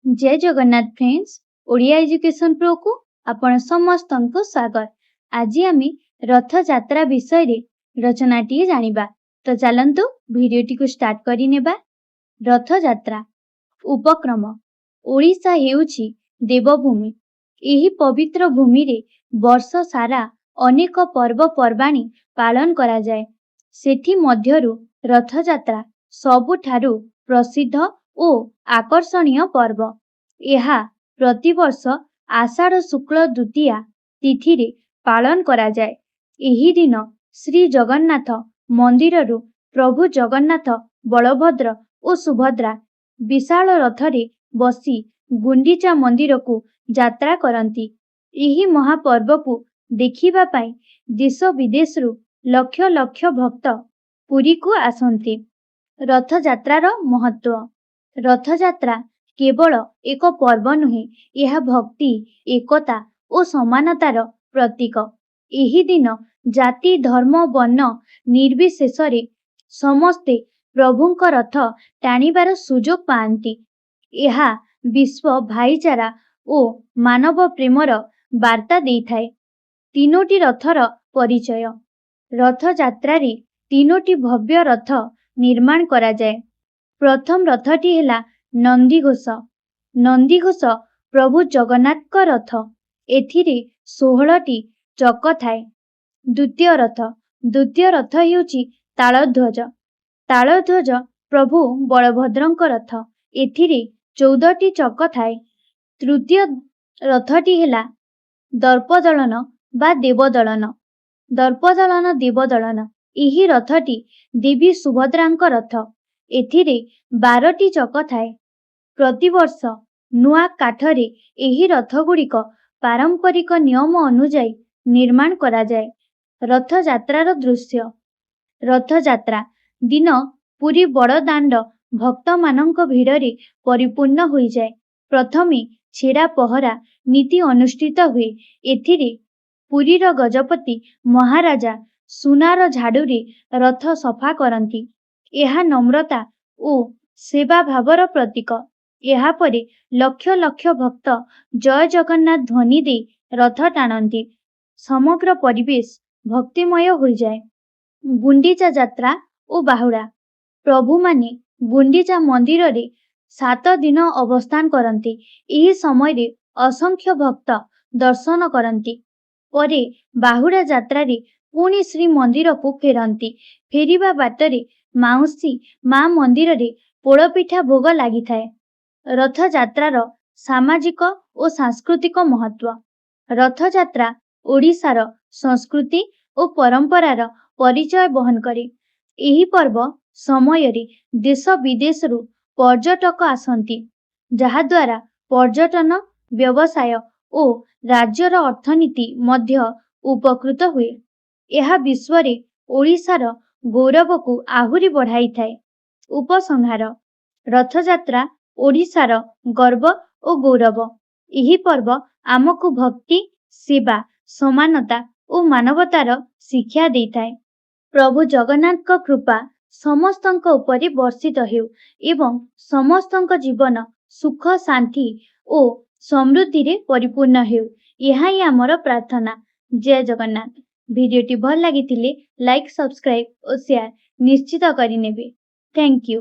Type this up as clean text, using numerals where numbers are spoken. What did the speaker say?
जय Jagannath friends Odia education pro को आपण समस्त स्वागत। आज आम रथ यात्रा विषय रे रचनाटी जानिबा। तो चलंतु भिडियोटी को स्टार्ट करि नेबा। रथ यात्रा उपक्रम ओडिशा हेउछि देवभूमि। एही पवित्र भूमि रे वर्ष सारा अनेक पर्व पर्वाणी पालन करा जाय। सेठी मध्यरु रथ यात्रा सबुठारु प्रसिद्ध ओ आकर्षणीय पर्व। यह प्रतिवर्ष आषाढ़ शुक्ल द्वितीया तिथि रे पालन करा जाय। एही दिन श्री जगन्नाथ मंदिररु प्रभु जगन्नाथ बलभद्र और सुभद्रा विशाल रथरे बसी गुंडीचा मंदिर को यात्रा करती। एही महापर्व को देखिबा पाई देश विदेशरु लक्ष लक्ष भक्त पुरी को आसंती। रथ यात्रार महत्व। रथ यात्रा केवल एक पर्व नुहे, यह भक्ति एकता और समानतार प्रतीक। एही दिन जाति धर्म वर्ण निर्विशेष रे समस्ते प्रभुंक रथ टाणिबार सुजोग पाआंती। यह विश्व भाईचारा और मानव प्रेमर वार्ता देइथाय। तीनोटी रथर परिचय। रथ यात्रा रे तीनोटी भव्य रथ निर्माण करा जाय। प्रथम रथटी हेला नंदीघोष। नंदीघोष प्रभु जगन्नाथ का रथ। एथिरे 16टी चक थाए। द्वितीय रथ हेउछि तालध्वज। तालध्वज प्रभु बलभद्रंक रथ। एथिरे 14टी चक थाए। तृतीय रथटी हेला दर्पदलन बा देवदलन। दर्पदलन देवदलन एही रथटी देवी सुभद्रांक रथ। एथिरे 12टी चक थाए। प्रतिवर्ष नुआ काठरे एही रथ गुड़िक पारंपरिक नियम अनुजाई निर्माण करा जाय। रथ यात्रार दृश्य। रथ यात्रा दिन पुरी बड़ दांड भक्त मानक भिड़रे परिपूर्ण होई जाय। प्रथमे छेरा पहरा नीति अनुष्ठित हुए। एथिरे पुरीर गजपति महाराजा सुनार झाड़ूरे रथ सफा करती। यह नम्रता और सेवा भावर प्रतीक। यहा परे लक्ष लक्ष भक्त जय जगन्नाथ ध्वनि दे रथ टाणती। समग्र परिवेश भक्तिमय हो जाए। गुंडीचा यात्रा और बाहुड़ा। प्रभु माने गुंडीचा मंदिर रे 7 दिन अवस्थान करती। एही समय रे असंख्य भक्त दर्शन करती। परे बाहुड़ा यात्रा रे पुणी श्री मंदिर को फेरती। फेरिबा बाटरे माउसी मां मंदिर रे पोड़पिठा भोग लागि थाए। रथ यात्रार सामाजिक और सांस्कृतिक महत्व। रथ यात्रा ओडिशार संस्कृति और परंपरार परिचय बहन करे। एही पर्व समय रे देश विदेशरु पर्यटक आसंती, जहा द्वारा पर्यटन व्यवसाय और राज्यर अर्थनीति मध्य उपकृत हुए। यह विश्व रे ओडिशार गौरव को आहुरी बढ़ाई थाए। उपसंहार। रथ यात्रा ओडिशार गर्व और गौरव। यही पर्व आमको भक्ति सेवा समानता और मानवतार शिक्षा देइथाय। प्रभु जगन्नाथ का कृपा समस्तंक उपरे वर्षित हेउ एवं समस्तंक जीवन सुख शांति और समृद्धि रे परिपूर्ण हेउ। यह ही आमर प्रार्थना। जय जगन्नाथ। भिडियोटी भल लागिथिले लाइक सब्सक्राइब और शेयर निश्चित करि नेबे। Thank you.